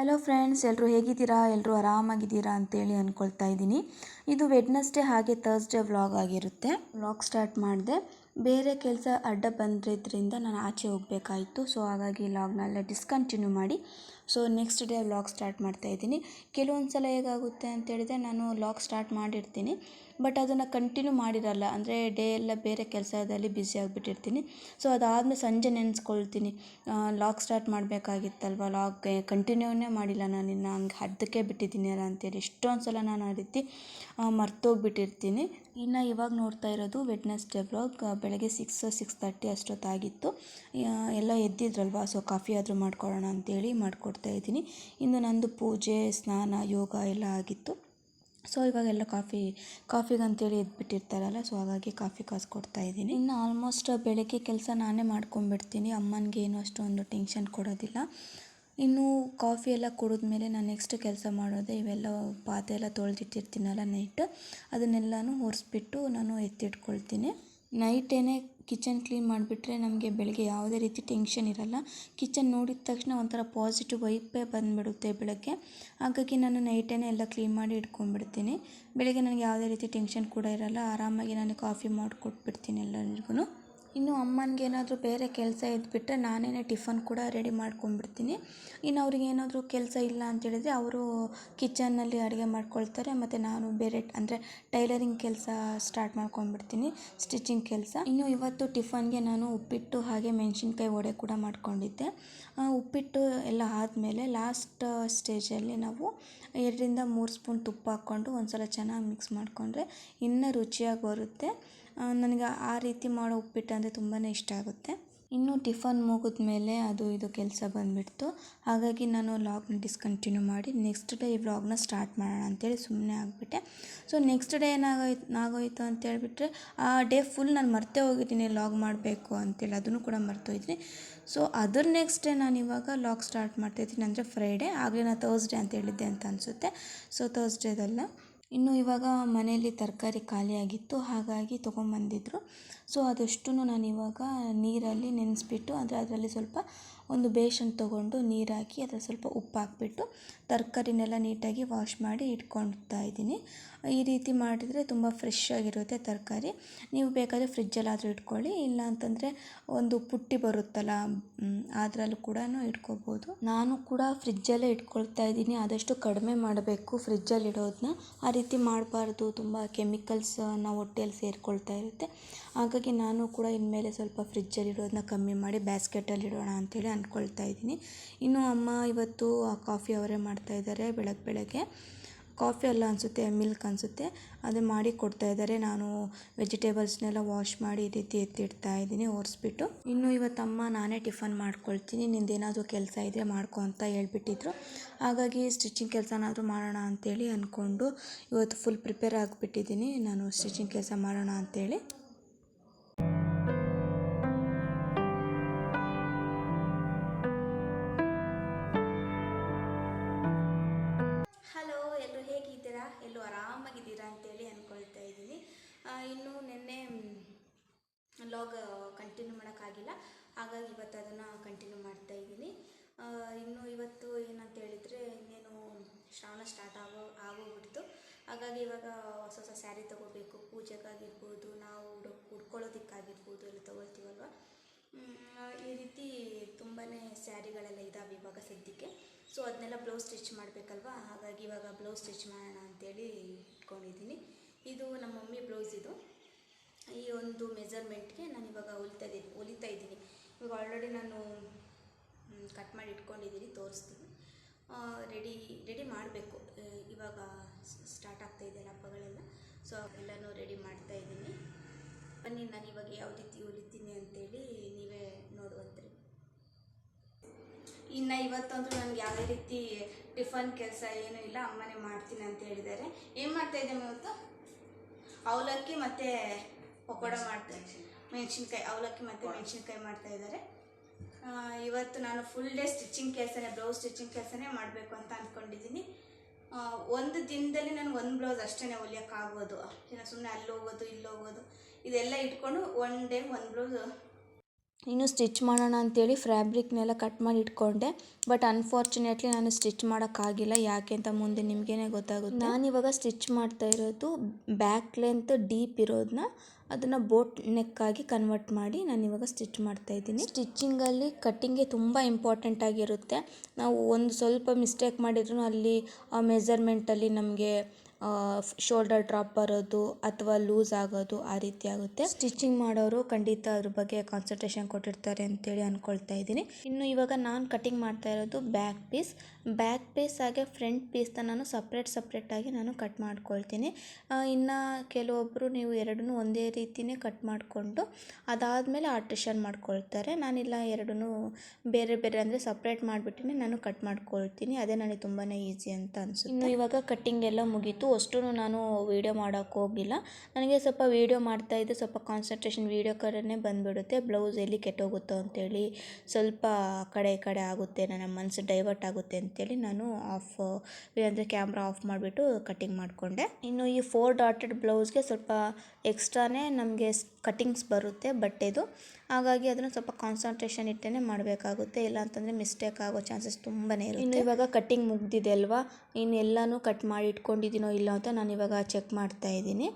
Hello friends, ಎಲ್ಲರೂ ಹೇಗಿದ್ದೀರಾ? ಎಲ್ಲರೂ ಆರಾಮಾಗಿದ್ದೀರಾ ಅಂತೇಳಿ ಅಂದ್ಕೊಳ್ತಾ ಇದ್ದೀನಿ. ಇದು ವೆಡ್ನಸ್ಡೇ ಹಾಗೆ ಥರ್ಸ್ಡೇ ವ್ಲಾಗ್ ಆಗಿರುತ್ತೆ. ವ್ಲಾಗ್ ಸ್ಟಾರ್ಟ್ ಮಾಡಿದೆ. ಬೇರೆ ಕೆಲಸ ಅಡ್ಡ ಬಂದಿದ್ದರಿಂದ ನಾನು ಆಚೆ ಹೋಗಬೇಕಾಯಿತು. ಸೊ ಹಾಗಾಗಿ ವ್ಲಾಗ್ನೆಲ್ಲ ಡಿಸ್ಕಂಟಿನ್ಯೂ ಮಾಡಿ ನೆಕ್ಸ್ಟ್ ಡೇ ವ್ಲಾಗ್ ಸ್ಟಾರ್ಟ್ ಮಾಡ್ತಾ ಇದ್ದೀನಿ. ಕೆಲವೊಂದು ಸಲ ಹೇಗಾಗುತ್ತೆ ಅಂತೇಳಿದರೆ, ನಾನು ವ್ಲಾಗ್ ಸ್ಟಾರ್ಟ್ ಮಾಡಿರ್ತೀನಿ, ಬಟ್ ಅದನ್ನು ಕಂಟಿನ್ಯೂ ಮಾಡಿರಲ್ಲ. ಅಂದರೆ ಡೇ ಎಲ್ಲ ಬೇರೆ ಕೆಲಸದಲ್ಲಿ ಬ್ಯುಸಿ ಆಗಿಬಿಟ್ಟಿರ್ತೀನಿ. ಸೊ ಅದಾದಮೇಲೆ ಸಂಜೆ ನೆನೆಸ್ಕೊಳ್ತೀನಿ, ವ್ಲಾಗ್ ಸ್ಟಾರ್ಟ್ ಮಾಡಬೇಕಾಗಿತ್ತಲ್ವ, ವ್ಲಾಗ್ ಕಂಟಿನ್ಯೂನೇ ಮಾಡಿಲ್ಲ ನಾನು, ಇನ್ನು ಹಂಗೆ ಅರ್ಧಕ್ಕೆ ಬಿಟ್ಟಿದ್ದೀನಿ ಅಲ್ಲ ಅಂತೇಳಿ ಎಷ್ಟೊಂದು ಸಲ ನಾನು ಆ ರೀತಿ ಮರ್ತೋಗ್ಬಿಟ್ಟಿರ್ತೀನಿ. ಇನ್ನು ಇವಾಗ ನೋಡ್ತಾ ಇರೋದು ವೆಡ್ನಸ್ಡೇ ವ್ಲಾಗ್. ಬೆಳಗ್ಗೆ 6:30 ಅಷ್ಟೊತ್ತಾಗಿತ್ತು. ಎಲ್ಲ ಎದ್ದಿದ್ರಲ್ವ, ಸೊ ಕಾಫಿ ಆದರೂ ಮಾಡ್ಕೊಳ್ಳೋಣ ಅಂತೇಳಿ ಮಾಡಿಕೊಡ್ತಾ ಇದ್ದೀನಿ. ಇನ್ನು ನಂದು ಪೂಜೆ, ಸ್ನಾನ, ಯೋಗ ಎಲ್ಲ ಆಗಿತ್ತು. ಸೊ ಇವಾಗೆಲ್ಲ ಕಾಫಿಗಂತೇಳಿ ಎದ್ಬಿಟ್ಟಿರ್ತಾರಲ್ಲ, ಸೊ ಹಾಗಾಗಿ ಕಾಫಿ ಕಾಸ್ಕೊಡ್ತಾ ಇದ್ದೀನಿ. ಇನ್ನು ಆಲ್ಮೋಸ್ಟ್ ಬೆಳಗ್ಗೆ ಕೆಲಸ ನಾನೇ ಮಾಡ್ಕೊಂಡ್ಬಿಡ್ತೀನಿ. ಅಮ್ಮನಿಗೆ ಏನು ಅಷ್ಟೊಂದು ಟೆನ್ಷನ್ ಕೊಡೋದಿಲ್ಲ. ಇನ್ನು ಕಾಫಿ ಎಲ್ಲ ಕುಡಿದ್ಮೇಲೆ ನಾನು ನೆಕ್ಸ್ಟ್ ಕೆಲಸ ಮಾಡೋದೆ, ಇವೆಲ್ಲ ಪಾತ್ರೆ ಎಲ್ಲ ತೊಳೆದಿಟ್ಟಿರ್ತೀನಲ್ಲ ನೈಟ್, ಅದನ್ನೆಲ್ಲನೂ ಒರೆಸ್ಬಿಟ್ಟು ನಾನು ಎತ್ತಿಟ್ಕೊಳ್ತೀನಿ. ನೈಟೇನೆ ಕಿಚನ್ ಕ್ಲೀನ್ ಮಾಡಿಬಿಟ್ರೆ ನಮಗೆ ಬೆಳಗ್ಗೆ ಯಾವುದೇ ರೀತಿ ಟೆನ್ಷನ್ ಇರಲ್ಲ. ಕಿಚನ್ ನೋಡಿದ ತಕ್ಷಣ ಒಂಥರ ಪಾಸಿಟಿವ್ ವೈಬೇ ಬಂದುಬಿಡುತ್ತೆ ಬೆಳಗ್ಗೆ. ಹಾಗಾಗಿ ನಾನು ನೈಟೇನೆ ಎಲ್ಲ ಕ್ಲೀನ್ ಮಾಡಿ ಇಟ್ಕೊಂಡ್ಬಿಡ್ತೀನಿ. ಬೆಳಗ್ಗೆ ನನಗೆ ಯಾವುದೇ ರೀತಿ ಟೆನ್ಷನ್ ಕೂಡ ಇರಲ್ಲ. ಆರಾಮಾಗಿ ನಾನು ಕಾಫಿ ಮಾಡಿಕೊಟ್ಬಿಡ್ತೀನಿ ಎಲ್ಲರಿಗೂ. ಇನ್ನು ಅಮ್ಮನಿಗೆ ಏನಾದರೂ ಬೇರೆ ಕೆಲಸ ಇದ್ದುಬಿಟ್ರೆ ನಾನೇ ಟಿಫನ್ ಕೂಡ ರೆಡಿ ಮಾಡ್ಕೊಂಡ್ಬಿಡ್ತೀನಿ. ಇನ್ನು ಅವ್ರಿಗೆ ಏನಾದರೂ ಕೆಲಸ ಇಲ್ಲ ಅಂತೇಳಿದರೆ ಅವರು ಕಿಚನ್ನಲ್ಲಿ ಅಡುಗೆ ಮಾಡ್ಕೊಳ್ತಾರೆ, ಮತ್ತು ನಾನು ಬೇರೆ ಅಂದರೆ ಟೈಲರಿಂಗ್ ಕೆಲಸ ಸ್ಟಾರ್ಟ್ ಮಾಡ್ಕೊಂಡ್ಬಿಡ್ತೀನಿ, ಸ್ಟಿಚಿಂಗ್ ಕೆಲಸ. ಇನ್ನು ಇವತ್ತು ಟಿಫನ್ಗೆ ನಾನು ಉಪ್ಪಿಟ್ಟು ಹಾಗೆ ಮೆಣಸಿನ್ಕಾಯಿ ವಡೆ ಕೂಡ ಮಾಡ್ಕೊಂಡಿದ್ದೆ. ಉಪ್ಪಿಟ್ಟು ಎಲ್ಲ ಆದಮೇಲೆ ಲಾಸ್ಟ್ ಸ್ಟೇಜಲ್ಲಿ ನಾವು 2-3 ಸ್ಪೂನ್ ತುಪ್ಪ ಹಾಕ್ಕೊಂಡು ಒಂದು ಸಲ ಚೆನ್ನಾಗಿ ಮಿಕ್ಸ್ ಮಾಡಿಕೊಂಡ್ರೆ ಇನ್ನೂ ರುಚಿಯಾಗಿ ಬರುತ್ತೆ. ನನಗೆ ಆ ರೀತಿ ಮಾಡೋ ಉಪ್ಪಿಟ್ಟು ಅಂದರೆ ತುಂಬಾ ಇಷ್ಟ ಆಗುತ್ತೆ. ಇನ್ನು ಟಿಫನ್ ಮುಗಿದ ಮೇಲೆ ಅದು ಇದು ಕೆಲಸ ಬಂದುಬಿಡ್ತು. ಹಾಗಾಗಿ ನಾನು ವ್ಲಾಗ್ನ ಡಿಸ್ಕಂಟಿನ್ಯೂ ಮಾಡಿ ನೆಕ್ಸ್ಟ್ ಡೇ ಈ ವ್ಲಾಗ್ನ ಸ್ಟಾರ್ಟ್ ಮಾಡೋಣ ಅಂತೇಳಿ ಸುಮ್ಮನೆ ಆಗಿಬಿಟ್ಟೆ. ಸೊ ನೆಕ್ಸ್ಟ್ ಡೇ ಏನಾಗೋಯಿತು ಅಂತೇಳಿಬಿಟ್ರೆ, ಆ ಡೇ ಫುಲ್ ನಾನು ಮರ್ತೇ ಹೋಗಿದ್ದೀನಿ ವ್ಲಾಗ್ ಮಾಡಬೇಕು ಅಂತೇಳಿ, ಅದನ್ನು ಕೂಡ ಮರ್ತೋಗಿದ್ದೀನಿ. ಸೊ ಅದರ ನೆಕ್ಸ್ಟ್ ಡೇ ನಾನು ಇವಾಗ ವ್ಲಾಗ್ ಸ್ಟಾರ್ಟ್ ಮಾಡ್ತಾಯಿದ್ದೀನಿ, ಅಂದರೆ ಫ್ರೈಡೇ. ಆಗಲೇ ನಾನು ಥರ್ಸ್ಡೇ ಅಂತ ಹೇಳಿದ್ದೆ ಅಂತ ಅನಿಸುತ್ತೆ. ಸೊ ಥರ್ಸ್ಡೇದಲ್ಲ. ಇನ್ನು ಇವಾಗ ಮನೆಯಲ್ಲಿ ತರಕಾರಿ ಖಾಲಿಯಾಗಿತ್ತು, ಹಾಗಾಗಿ ತೊಗೊಂಬಂದಿದ್ರು. ಸೊ ಅದಷ್ಟು ನಾನು ಇವಾಗ ನೀರಲ್ಲಿ ನೆನೆಸ್ಬಿಟ್ಟು, ಅಂದರೆ ಅದರಲ್ಲಿ ಸ್ವಲ್ಪ ಒಂದು ಬೇಸನ್ ತೊಗೊಂಡು ನೀರು ಹಾಕಿ ಅದರಲ್ಲಿ ಸ್ವಲ್ಪ ಉಪ್ಪು ಹಾಕ್ಬಿಟ್ಟು ತರಕಾರಿನೆಲ್ಲ ನೀಟಾಗಿ ವಾಶ್ ಮಾಡಿ ಇಟ್ಕೊಳ್ತಾ ಇದ್ದೀನಿ. ಈ ರೀತಿ ಮಾಡಿದರೆ ತುಂಬ ಫ್ರೆಶ್ ಆಗಿರುತ್ತೆ ತರಕಾರಿ. ನೀವು ಬೇಕಾದರೆ ಫ್ರಿಜ್ಜಲ್ಲಾದರೂ ಇಟ್ಕೊಳ್ಳಿ, ಇಲ್ಲ ಅಂತಂದರೆ ಒಂದು ಪುಟ್ಟಿ ಬರುತ್ತಲ್ಲ, ಅದರಲ್ಲೂ ಕೂಡ ಇಟ್ಕೋಬೋದು. ನಾನು ಕೂಡ ಫ್ರಿಜ್ಜಲ್ಲೇ ಇಟ್ಕೊಳ್ತಾ ಇದ್ದೀನಿ. ಆದಷ್ಟು ಕಡಿಮೆ ಮಾಡಬೇಕು ಫ್ರಿಜ್ಜಲ್ಲಿ ಇಡೋದನ್ನ. ಆ ರೀತಿ ಮಾಡಬಾರ್ದು, ತುಂಬ ಕೆಮಿಕಲ್ಸ್ ನಾವು ಹೊಟ್ಟೆಯಲ್ಲಿ ಸೇರಿಕೊಳ್ತಾ ಇರುತ್ತೆ. ಹಾಗಾಗಿ ನಾನು ಕೂಡ ಇನ್ಮೇಲೆ ಸ್ವಲ್ಪ ಫ್ರಿಜ್ಜಲ್ಲಿ ಇಡೋದನ್ನ ಕಮ್ಮಿ ಮಾಡಿ ಬ್ಯಾಸ್ಕೆಟಲ್ಲಿ ಇಡೋಣ ಅಂಥೇಳಿ ಅಂದ್ಕೊಳ್ತಾ ಇದ್ದೀನಿ. ಇನ್ನು ಅಮ್ಮ ಇವತ್ತು ಕಾಫಿ ಅವರೇ ಮಾಡ್ತಾಯಿದ್ದಾರೆ. ಬೆಳಗ್ಗೆ ಕಾಫಿ ಅಲ್ಲ ಅನಿಸುತ್ತೆ, ಮಿಲ್ಕ್ ಅನಿಸುತ್ತೆ, ಅದೇ ಮಾಡಿ ಕೊಡ್ತಾಯಿದ್ದಾರೆ. ನಾನು ವೆಜಿಟೇಬಲ್ಸ್ನೆಲ್ಲ ವಾಶ್ ಮಾಡಿ ಈ ರೀತಿ ಎತ್ತಿಡ್ತಾ ಇದ್ದೀನಿ ಒರೆಸ್ಬಿಟ್ಟು. ಇನ್ನು ಇವತ್ತಮ್ಮ ನಾನೇ ಟಿಫನ್ ಮಾಡ್ಕೊಳ್ತೀನಿ, ನಿಂದೇನಾದರೂ ಕೆಲಸ ಇದ್ದರೆ ಮಾಡ್ಕೊ ಅಂತ ಹೇಳ್ಬಿಟ್ಟಿದ್ರು. ಹಾಗಾಗಿ ಸ್ಟಿಚಿಂಗ್ ಕೆಲಸನಾದರೂ ಮಾಡೋಣ ಅಂಥೇಳಿ ಅಂದ್ಕೊಂಡು ಇವತ್ತು ಫುಲ್ ಪ್ರಿಪೇರ್ ಆಗಿಬಿಟ್ಟಿದ್ದೀನಿ, ನಾನು ಸ್ಟಿಚಿಂಗ್ ಕೆಲಸ ಮಾಡೋಣ ಅಂಥೇಳಿ. ಹಲೋ, ಎಲ್ಲರೂ ಹೇಗಿದ್ದೀರಾ? ಎಲ್ಲರೂ ಆರಾಮಾಗಿದ್ದೀರಾ ಅಂತೇಳಿ ಅಂದ್ಕೊಳ್ತಾ ಇದ್ದೀನಿ. ಇನ್ನು ನಿನ್ನೆ ವ್ಲಾಗ್ ಕಂಟಿನ್ಯೂ ಮಾಡೋಕ್ಕಾಗಿಲ್ಲ, ಹಾಗಾಗಿ ಇವತ್ತು ಅದನ್ನು ಕಂಟಿನ್ಯೂ ಮಾಡ್ತಾ ಇದ್ದೀನಿ. ಇನ್ನು ಇವತ್ತು ಏನಂತ ಹೇಳಿದರೆ, ಇನ್ನೇನು ಶ್ರಾವಣ ಸ್ಟಾರ್ಟ್ ಆಗೋಗ್ಬಿಡ್ತು. ಹಾಗಾಗಿ ಇವಾಗ ಹೊಸ ಹೊಸ ಸ್ಯಾರಿ ತೊಗೋಬೇಕು, ಪೂಜೆಗಾಗಿರ್ಬೋದು, ನಾವು ಉಡ್ಕೊಳ್ಳೋದಕ್ಕಾಗಿರ್ಬೋದು, ಎಲ್ಲ ತೊಗೊಳ್ತೀವಲ್ವ. ಈ ರೀತಿ ತುಂಬಾ ಸ್ಯಾರಿಗಳೆಲ್ಲ ಇದ್ದಾವೆ ಇವಾಗ ಸದ್ಯಕ್ಕೆ. ಸೊ ಅದನ್ನೆಲ್ಲ ಬ್ಲೌಸ್ ಸ್ಟಿಚ್ ಮಾಡಬೇಕಲ್ವ, ಹಾಗಾಗಿ ಇವಾಗ ಬ್ಲೌಸ್ ಸ್ಟಿಚ್ ಮಾಡೋಣ ಅಂತೇಳಿ ಇಟ್ಕೊಂಡಿದ್ದೀನಿ. ಇದು ನಮ್ಮ ಮಮ್ಮಿ ಬ್ಲೌಸ್. ಇದು ಈ ಒಂದು ಮೆಜರ್ಮೆಂಟ್ಗೆ ನಾನು ಇವಾಗ ಹೊಲಿತಾ ಇದ್ದೀನಿ. ಇವಾಗ ಆಲ್ರೆಡಿ ನಾನು ಕಟ್ ಮಾಡಿ ಇಟ್ಕೊಂಡಿದ್ದೀನಿ, ತೋರಿಸ್ತೀನಿ. ರೆಡಿ ಮಾಡಬೇಕು, ಇವಾಗ ಸ್ಟಾರ್ಟ್ ಆಗ್ತಾಯಿದೆಯಲ್ಲ ಹಬ್ಬಗಳೆಲ್ಲ. ಸೊ ಎಲ್ಲನೂ ರೆಡಿ ಮಾಡ್ತಾ ಇದ್ದೀನಿ. ಬನ್ನಿ ನಾನು ಇವಾಗ ಯಾವ ರೀತಿ ಹೊಲಿತೀನಿ ಅಂತೇಳಿ ನೀವೇ ನೋಡುವಂತ್ರಿ. ಇನ್ನು ಇವತ್ತಂತೂ ನನಗೆ ಯಾವುದೇ ರೀತಿ ಟಿಫನ್ ಕೆಲಸ ಏನೂ ಇಲ್ಲ, ಅಮ್ಮನೇ ಮಾಡ್ತೀನಿ ಅಂತ ಹೇಳಿದ್ದಾರೆ. ಏನು ಮಾಡ್ತಾಯಿದ್ದೆ ಇವತ್ತು? ಅವಲಕ್ಕಿ ಮತ್ತು ಪಕೋಡ ಮಾಡ್ತಾಯಿದ್ದೀನಿ. ಅವಲಕ್ಕಿ ಮತ್ತು ಮೆಣಸಿನ್ಕಾಯಿ ಮಾಡ್ತಾಯಿದ್ದಾರೆ. ಇವತ್ತು ನಾನು ಫುಲ್ ಡೇ ಸ್ಟಿಚಿಂಗ್ ಕೆಲಸನೇ, ಬ್ಲೌಸ್ ಸ್ಟಿಚಿಂಗ್ ಕೆಲಸನೇ ಮಾಡಬೇಕು ಅಂತ ಅಂದ್ಕೊಂಡಿದ್ದೀನಿ. ಒಂದು ದಿನದಲ್ಲಿ ನಾನು ಒಂದು ಬ್ಲೌಸ್ ಅಷ್ಟೇ ಹೊಲಿಯೋಕ್ಕಾಗೋದು. ಇನ್ನು ಸುಮ್ಮನೆ ಅಲ್ಲಿ ಹೋಗೋದು ಇಲ್ಲಿ ಹೋಗೋದು ಇದೆಲ್ಲ ಇಟ್ಕೊಂಡು ಒನ್ ಡೇ ಒಂದು ಬ್ಲೌಸ್ ಇನ್ನು ಸ್ಟಿಚ್ ಮಾಡೋಣ ಅಂತೇಳಿ ಫ್ಯಾಬ್ರಿಕ್ನೆಲ್ಲ ಕಟ್ ಮಾಡಿ ಇಟ್ಕೊಂಡೆ. ಬಟ್ ಅನ್ಫಾರ್ಚುನೇಟ್ಲಿ ನಾನು ಸ್ಟಿಚ್ ಮಾಡೋಕ್ಕಾಗಿಲ್ಲ. ಯಾಕೆ ಅಂತ ಮುಂದೆ ನಿಮಗೇನೆ ಗೊತ್ತಾಗುತ್ತೆ. ನಾನಿವಾಗ ಸ್ಟಿಚ್ ಮಾಡ್ತಾ ಇರೋದು ಬ್ಯಾಕ್ ಲೆಂತ್ ಡೀಪ್ ಇರೋದನ್ನ ಅದನ್ನು ಬೋಟ್ ನೆಕ್ಕಾಗಿ ಕನ್ವರ್ಟ್ ಮಾಡಿ ನಾನಿವಾಗ ಸ್ಟಿಚ್ ಮಾಡ್ತಾಯಿದ್ದೀನಿ. ಸ್ಟಿಚ್ಚಿಂಗಲ್ಲಿ ಕಟ್ಟಿಂಗೆ ತುಂಬ ಇಂಪಾರ್ಟೆಂಟ್ ಆಗಿರುತ್ತೆ. ನಾವು ಒಂದು ಸ್ವಲ್ಪ ಮಿಸ್ಟೇಕ್ ಮಾಡಿದ್ರೂ ಅಲ್ಲಿ ಆ ಮೆಜರ್ಮೆಂಟಲ್ಲಿ ನಮಗೆ ಶೋಲ್ಡರ್ ಡ್ರಾಪ್ ಬರೋದು ಅಥವಾ ಲೂಸ್ ಆಗೋದು ಆ ರೀತಿ ಆಗುತ್ತೆ. ಸ್ಟಿಚಿಂಗ್ ಮಾಡೋರು ಖಂಡಿತ ಅದ್ರ ಬಗ್ಗೆ ಕಾನ್ಸಂಟ್ರೇಷನ್ ಕೊಟ್ಟಿರ್ತಾರೆ ಅಂತೇಳಿ ಅಂದ್ಕೊಳ್ತಾ ಇದ್ದೀನಿ. ಇನ್ನು ಇವಾಗ ನಾನು ಕಟಿಂಗ್ ಮಾಡ್ತಾ ಇರೋದು ಬ್ಯಾಕ್ ಪೀಸ್ ಹಾಗೆ ಫ್ರಂಟ್ ಪೀಸ್ನ ನಾನು ಸಪ್ರೇಟಾಗಿ ನಾನು ಕಟ್ ಮಾಡ್ಕೊಳ್ತೀನಿ. ಇನ್ನು ಕೆಲವೊಬ್ಬರು ನೀವು ಎರಡನ್ನೂ ಒಂದೇ ರೀತಿಯೇ ಕಟ್ ಮಾಡಿಕೊಂಡು ಅದಾದಮೇಲೆ ಆಲ್ಟ್ರೇಷನ್ ಮಾಡ್ಕೊಳ್ತಾರೆ. ನಾನಿಲ್ಲ ಎರಡನ್ನೂ ಬೇರೆ ಬೇರೆ ಅಂದರೆ ಸಪ್ರೇಟ್ ಮಾಡಿಬಿಟ್ಟಿನೇ ನಾನು ಕಟ್ ಮಾಡ್ಕೊಳ್ತೀನಿ. ಅದೇ ನನಗೆ ತುಂಬಾ ಈಸಿ ಅಂತ ಅನಿಸುತ್ತೆ. ಇನ್ನು ಇವಾಗ ಕಟ್ಟಿಂಗ್ ಎಲ್ಲ ಮುಗೀತು. ಅಷ್ಟು ನಾನು ವೀಡಿಯೋ ಮಾಡೋಕ್ಕೆ ಹೋಗಿಲ್ಲ. ನನಗೆ ಸ್ವಲ್ಪ ವೀಡಿಯೋ ಮಾಡ್ತಾಯಿದ್ದೆ, ಸ್ವಲ್ಪ ಕಾನ್ಸಂಟ್ರೇಷನ್ ವೀಡಿಯೋ ಕಡೆನೇ ಬಂದುಬಿಡುತ್ತೆ. ಬ್ಲೌಸ್ ಎಲ್ಲಿ ಕೆಟ್ಟೋಗುತ್ತೋ ಅಂತೇಳಿ ಸ್ವಲ್ಪ ಈ ಕಡೆ ಆಗುತ್ತೆ, ನನ್ನ ಮನಸ್ಸು ಡೈವರ್ಟ್ ಆಗುತ್ತೆ ಅಂತೇಳಿ ನಾನು ಅಂದರೆ ಕ್ಯಾಮ್ರಾ ಆಫ್ ಮಾಡಿಬಿಟ್ಟು ಕಟ್ಟಿಂಗ್ ಮಾಡಿಕೊಂಡೆ. ಇನ್ನು ಈ 4 ಡಾಟೆಡ್ ಬ್ಲೌಸ್ಗೆ ಸ್ವಲ್ಪ ಎಕ್ಸ್ಟ್ರಾನೇ ನಮಗೆ ಕಟ್ಟಿಂಗ್ಸ್ ಬರುತ್ತೆ ಬಟ್ಟೆದು. ಹಾಗಾಗಿ ಅದನ್ನು ಸ್ವಲ್ಪ ಕಾನ್ಸಂಟ್ರೇಷನ್ ಇಟ್ಟೇ ಮಾಡಬೇಕಾಗುತ್ತೆ, ಇಲ್ಲ ಅಂತಂದರೆ ಮಿಸ್ಟೇಕ್ ಆಗೋ ಚಾನ್ಸಸ್ ತುಂಬಾ ಇರುತ್ತೆ. ಇನ್ನು ಇವಾಗ ಕಟ್ಟಿಂಗ್ ಮುಗ್ದಿದೆ ಅಲ್ವಾ, ಇನ್ನು ಎಲ್ಲನೂ ಕಟ್ ಮಾಡಿ ಇಟ್ಕೊಂಡಿದ್ದೀನೋ ಇಲ್ಲ ಅಂತ ನಾನು ಇವಾಗ ಚೆಕ್ ಮಾಡ್ತಾ ಇದ್ದೀನಿ.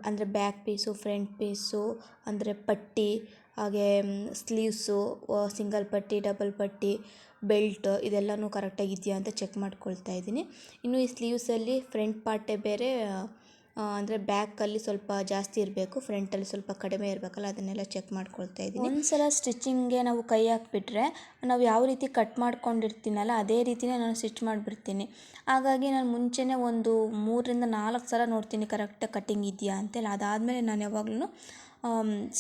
ಅಂದರೆ ಬ್ಯಾಕ್ ಪೀಸು, ಫ್ರಂಟ್ ಪೀಸು, ಅಂದರೆ ಪಟ್ಟಿ, ಹಾಗೆ ಸ್ಲೀವ್ಸು, ಸಿಂಗಲ್ ಪಟ್ಟಿ, ಡಬಲ್ ಪಟ್ಟಿ, ಬೆಲ್ಟ್ ಇದೆಲ್ಲನೂ ಕರೆಕ್ಟಾಗಿದೆಯಾ ಅಂತ ಚೆಕ್ ಮಾಡ್ಕೊಳ್ತಾ ಇದ್ದೀನಿ. ಇನ್ನು ಈ ಸ್ಲೀವ್ಸಲ್ಲಿ ಫ್ರಂಟ್ ಪಾರ್ಟೇ ಬೇರೆ, ಅಂದರೆ ಬ್ಯಾಕಲ್ಲಿ ಸ್ವಲ್ಪ ಜಾಸ್ತಿ ಇರಬೇಕು, ಫ್ರಂಟಲ್ಲಿ ಸ್ವಲ್ಪ ಕಡಿಮೆ ಇರಬೇಕಲ್ಲ, ಅದನ್ನೆಲ್ಲ ಚೆಕ್ ಮಾಡ್ಕೊಳ್ತಾ ಇದ್ದೀನಿ. ಒಂದ್ಸಲ ಸ್ಟಿಚಿಂಗ್ಗೆ ನಾವು ಕೈ ಹಾಕ್ಬಿಟ್ರೆ ನಾವು ಯಾವ ರೀತಿ ಕಟ್ ಮಾಡ್ಕೊಂಡಿರ್ತೀನಲ್ಲ ಅದೇ ರೀತಿಯೇ ನಾನು ಸ್ಟಿಚ್ ಮಾಡಿಬಿಡ್ತೀನಿ. ಹಾಗಾಗಿ ನಾನು ಮುಂಚೆನೇ ಒಂದು 3ರಿಂದ 4 ಸಲ ನೋಡ್ತೀನಿ ಕರೆಕ್ಟಾಗಿ ಕಟ್ಟಿಂಗ್ ಇದೆಯಾ ಅಂತೇಳಿ. ಅದಾದಮೇಲೆ ನಾನು ಯಾವಾಗಲೂ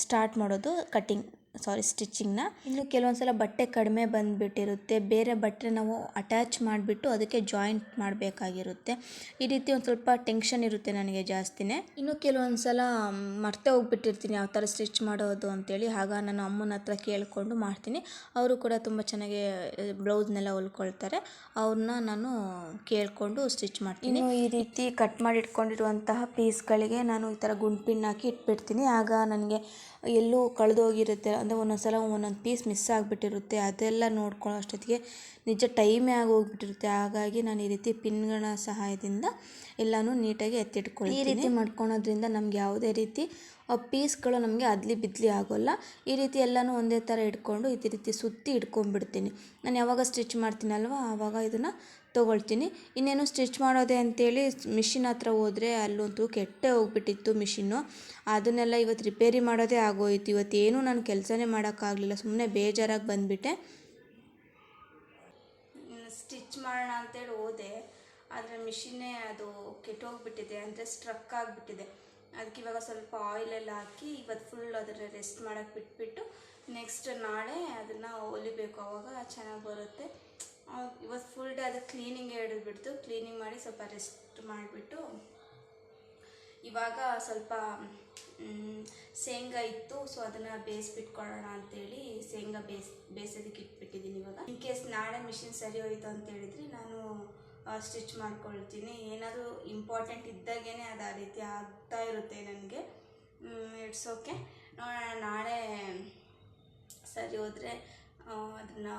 ಸ್ಟಾರ್ಟ್ ಮಾಡೋದು ಸ್ಟಿಚಿಂಗ್ನ. ಇನ್ನು ಕೆಲವೊಂದು ಸಲ ಬಟ್ಟೆ ಕಡಿಮೆ ಬಂದುಬಿಟ್ಟಿರುತ್ತೆ, ಬೇರೆ ಬಟ್ಟೆ ನಾವು ಅಟ್ಯಾಚ್ ಮಾಡಿಬಿಟ್ಟು ಅದಕ್ಕೆ ಜಾಯಿಂಟ್ ಮಾಡಬೇಕಾಗಿರುತ್ತೆ. ಈ ರೀತಿ ಒಂದು ಸ್ವಲ್ಪ ಟೆನ್ಷನ್ ಇರುತ್ತೆ ನನಗೆ ಜಾಸ್ತಿನೇ. ಇನ್ನು ಕೆಲವೊಂದು ಸಲ ಮರ್ತೇ ಹೋಗ್ಬಿಟ್ಟಿರ್ತೀನಿ ಯಾವ ಥರ ಸ್ಟಿಚ್ ಮಾಡೋದು ಅಂತೇಳಿ. ಆಗ ನಾನು ಅಮ್ಮನ ಹತ್ರ ಕೇಳಿಕೊಂಡು ಮಾಡ್ತೀನಿ. ಅವರು ಕೂಡ ತುಂಬ ಚೆನ್ನಾಗಿ ಬ್ಲೌಸ್ನೆಲ್ಲ ಹೊಲ್ಕೊಳ್ತಾರೆ. ಅವ್ರನ್ನ ನಾನು ಕೇಳಿಕೊಂಡು ಸ್ಟಿಚ್ ಮಾಡ್ತೀನಿ. ಇನ್ನು ಈ ರೀತಿ ಕಟ್ ಮಾಡಿ ಇಟ್ಕೊಂಡಿರುವಂತಹ ಪೀಸ್ಗಳಿಗೆ ನಾನು ಈ ಥರ ಗುಂಡ್ಪಿನ್ ಹಾಕಿ ಇಟ್ಬಿಡ್ತೀನಿ. ಆಗ ನನಗೆ ಎಲ್ಲೂ ಕಳೆದೋಗಿರುತ್ತೆ, ಅಂದರೆ ಒಂದೊಂದು ಪೀಸ್ ಮಿಸ್ ಆಗಿಬಿಟ್ಟಿರುತ್ತೆ. ಅದೆಲ್ಲ ನೋಡ್ಕೊಳ್ಳೋ ಅಷ್ಟೊತ್ತಿಗೆ ನಿಜ ಟೈಮೇ ಆಗೋಗ್ಬಿಟ್ಟಿರುತ್ತೆ. ಹಾಗಾಗಿ ನಾನು ಈ ರೀತಿ ಪಿನ್ಗಳ ಸಹಾಯದಿಂದ ಎಲ್ಲನೂ ನೀಟಾಗಿ ಎತ್ತಿಟ್ಕೊಳ್ತೀನಿ. ಈ ರೀತಿ ಮಾಡ್ಕೊಳೋದ್ರಿಂದ ನಮ್ಗೆ ಯಾವುದೇ ರೀತಿ ಪೀಸ್ಗಳು ನಮಗೆ ಅದಲಿ ಬಿದ್ಲಿ ಆಗೋಲ್ಲ. ಈ ರೀತಿ ಎಲ್ಲನೂ ಒಂದೇ ಥರ ಇಟ್ಕೊಂಡು ಈ ರೀತಿ ಸುತ್ತಿ ಇಟ್ಕೊಂಡ್ಬಿಡ್ತೀನಿ. ನಾನು ಯಾವಾಗ ಸ್ಟಿಚ್ ಮಾಡ್ತೀನಲ್ವ ಆವಾಗ ಇದನ್ನು ತೊಗೊಳ್ತೀನಿ. ಇನ್ನೇನು ಸ್ಟಿಚ್ ಮಾಡೋದೆ ಅಂತೇಳಿ ಮಿಷಿನ್ ಹತ್ರ ಹೋದರೆ ಅಲ್ಲಂತೂ ಕೆಟ್ಟೇ ಹೋಗ್ಬಿಟ್ಟಿತ್ತು ಮಿಷಿನ್ನು. ಅದನ್ನೆಲ್ಲ ಇವತ್ತು ರಿಪೇರಿ ಮಾಡೋದೇ ಆಗೋಯಿತು. ಇವತ್ತೇನು ನಾನು ಕೆಲಸನೇ ಮಾಡೋಕ್ಕಾಗಲಿಲ್ಲ, ಸುಮ್ಮನೆ ಬೇಜಾರಾಗಿ ಬಂದುಬಿಟ್ಟೆ. ಸ್ಟಿಚ್ ಮಾಡೋಣ ಅಂತೇಳಿ ಹೋದೆ, ಆದರೆ ಮಿಷಿನ್ನೇ ಅದು ಕೆಟ್ಟೋಗ್ಬಿಟ್ಟಿದೆ, ಅಂದರೆ ಸ್ಟ್ರಕ್ ಆಗಿಬಿಟ್ಟಿದೆ. ಅದಕ್ಕೆ ಇವಾಗ ಸ್ವಲ್ಪ ಆಯಿಲೆಲ್ಲ ಹಾಕಿ ಇವತ್ತು ಫುಲ್ ಅದನ್ನು ರೆಸ್ಟ್ ಮಾಡೋಕ್ಕೆ ಬಿಟ್ಬಿಟ್ಟು ನೆಕ್ಸ್ಟ್ ನಾಳೆ ಅದನ್ನು ಹೊಲಿಬೇಕು, ಆವಾಗ ಚೆನ್ನಾಗಿ ಬರುತ್ತೆ. ಇವತ್ತು ಫುಲ್ ಡೇ ಅದು ಕ್ಲೀನಿಂಗ್ ಹಿಡಿದ್ಬಿಡ್ತು. ಕ್ಲೀನಿಂಗ್ ಮಾಡಿ ಸ್ವಲ್ಪ ರೆಸ್ಟ್ ಮಾಡಿಬಿಟ್ಟು ಇವಾಗ ಸ್ವಲ್ಪ ಶೇಂಗಾ ಇತ್ತು, ಸೊ ಅದನ್ನು ಬೇಯಿಸ್ಬಿಟ್ಕೊಳ್ಳೋಣ ಅಂತೇಳಿ ಶೇಂಗಾ ಬೇಯಿಸೋದಕ್ಕೆ ಇಟ್ಬಿಟ್ಟಿದ್ದೀನಿ. ಇವಾಗ ಇನ್ ಕೇಸ್ ನಾಳೆ ಮಿಷಿನ್ ಸರಿ ಹೋಯಿತು ಅಂತ ಹೇಳಿದರೆ ನಾನು ಸ್ಟಿಚ್ ಮಾಡ್ಕೊಳ್ತೀನಿ. ಏನಾದರೂ ಇಂಪಾರ್ಟೆಂಟ್ ಇದ್ದಾಗೇ ಅದು ಆ ರೀತಿ ಆಗ್ತಾ ಇರುತ್ತೆ ನನಗೆ. ಇಟ್ಸ್ ಓಕೆ, ನೋಡೋಣ. ನಾಳೆ ಸರಿ ಹೋದರೆ ಅದನ್ನು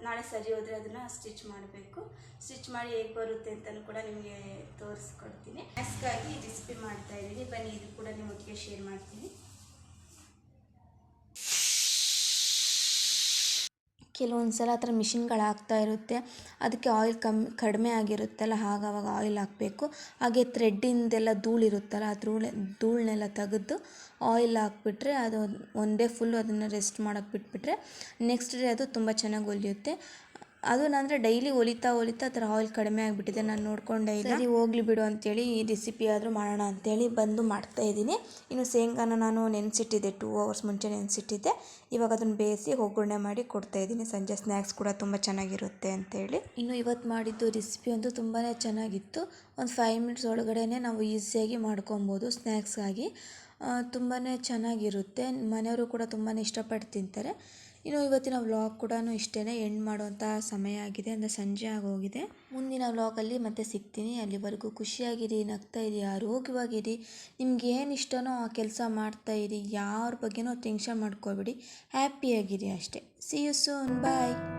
ನಾಳೆ ಸರಿ ಹೋದರೆ ಅದನ್ನು ಸ್ಟಿಚ್ ಮಾಡಬೇಕು. ಸ್ಟಿಚ್ ಮಾಡಿ ಹೇಗೆ ಬರುತ್ತೆ ಅಂತಲೂ ಕೂಡ ನಿಮಗೆ ತೋರಿಸ್ಕೊಡ್ತೀನಿ. ಮ್ಯಾಸ್ಗಾಗಿ ರೆಸಿಪಿ ಮಾಡ್ತಾಯಿದ್ದೀನಿ, ಬನ್ನಿ ಇದು ಕೂಡ ನಿಮ್ಮೊಟ್ಟಿಗೆ ಶೇರ್ ಮಾಡ್ತೀನಿ. ಕೆಲವೊಂದು ಸಲ ಆ ಥರ ಮಿಷಿನ್ಗಳು ಆಗ್ತಾ ಇರುತ್ತೆ, ಅದಕ್ಕೆ ಆಯಿಲ್ ಕಡಿಮೆ ಆಗಿರುತ್ತಲ್ಲ, ಆವಾಗ ಆಯಿಲ್ ಹಾಕಬೇಕು. ಹಾಗೆ ಥ್ರೆಡ್ಡಿಂದೆಲ್ಲ ಧೂಳಿರುತ್ತಲ್ಲ, ಆ ಧೂಳನ್ನೆಲ್ಲ ತೆಗೆದು ಆಯಿಲ್ ಹಾಕ್ಬಿಟ್ರೆ ಅದು ಒನ್ ಡೇ ಫುಲ್ಲು ಅದನ್ನು ರೆಸ್ಟ್ ಮಾಡೋಕ್ಕೆ ಬಿಟ್ಬಿಟ್ರೆ ನೆಕ್ಸ್ಟ್ ಡೇ ಅದು ತುಂಬ ಚೆನ್ನಾಗಿ ಹೊಲಿಯುತ್ತೆ. ಅದು ಅಂದರೆ ಡೈಲಿ ಹೊಲಿತಾ ಅದರ ಆಯಿಲ್ ಕಡಿಮೆ ಆಗಿಬಿಟ್ಟಿದೆ, ನಾನು ನೋಡ್ಕೊಂಡೇ ಇಲ್ಲ. ಸರಿ ಹೋಗ್ಲಿ ಬಿಡು ಅಂತೇಳಿ ಈ ರೆಸಿಪಿ ಆದರೂ ಮಾಡೋಣ ಅಂತೇಳಿ ಬಂದು ಮಾಡ್ತಾಯಿದ್ದೀನಿ. ಇನ್ನು ಶೇಂಗಾನ ನಾನು ನೆನೆಸಿಟ್ಟಿದ್ದೆ, 2 hours ಮುಂಚೆ ನೆನೆಸಿಟ್ಟಿದ್ದೆ. ಇವಾಗ ಅದನ್ನು ಬೇಯಿಸಿ ಒಗ್ಗರಣೆ ಮಾಡಿ ಕೊಡ್ತಾಯಿದ್ದೀನಿ. ಸಂಜೆ ಸ್ನ್ಯಾಕ್ಸ್ ಕೂಡ ತುಂಬ ಚೆನ್ನಾಗಿರುತ್ತೆ ಅಂತೇಳಿ. ಇನ್ನು ಇವತ್ತು ಮಾಡಿದ್ದು ರೆಸಿಪಿ ಅಂತೂ ತುಂಬಾ ಚೆನ್ನಾಗಿತ್ತು. ಒಂದು 5 minutes ಒಳಗಡೆ ನಾವು ಈಸಿಯಾಗಿ ಮಾಡ್ಕೊಬೋದು ಸ್ನ್ಯಾಕ್ಸ್ಗಾಗಿ. ತುಂಬಾ ಚೆನ್ನಾಗಿರುತ್ತೆ. ಮನೆಯವರು ಕೂಡ ತುಂಬಾ ಇಷ್ಟಪಟ್ಟು ತಿಂತಾರೆ. ಇನ್ನು ಇವತ್ತಿನ ವ್ಲಾಗ್ ಕೂಡ ಇಷ್ಟೇ, ಎಂಡ್ ಮಾಡುವಂಥ ಸಮಯ ಆಗಿದೆ, ಅಂದರೆ ಸಂಜೆ ಆಗೋಗಿದೆ. ಮುಂದಿನ ವ್ಲಾಗಲ್ಲಿ ಮತ್ತೆ ಸಿಗ್ತೀನಿ. ಅಲ್ಲಿವರೆಗೂ ಖುಷಿಯಾಗಿರಿ, ನಗ್ತಾ ಇರಿ, ಆರೋಗ್ಯವಾಗಿರಿ. ನಿಮ್ಗೆ ಏನು ಇಷ್ಟನೋ ಆ ಕೆಲಸ ಮಾಡ್ತಾ ಇರಿ. ಯಾರ ಬಗ್ಗೆನೂ ಟೆನ್ಷನ್ ಮಾಡ್ಕೋಬೇಡಿ, ಹ್ಯಾಪಿಯಾಗಿರಿ ಅಷ್ಟೇ. See you soon, bye.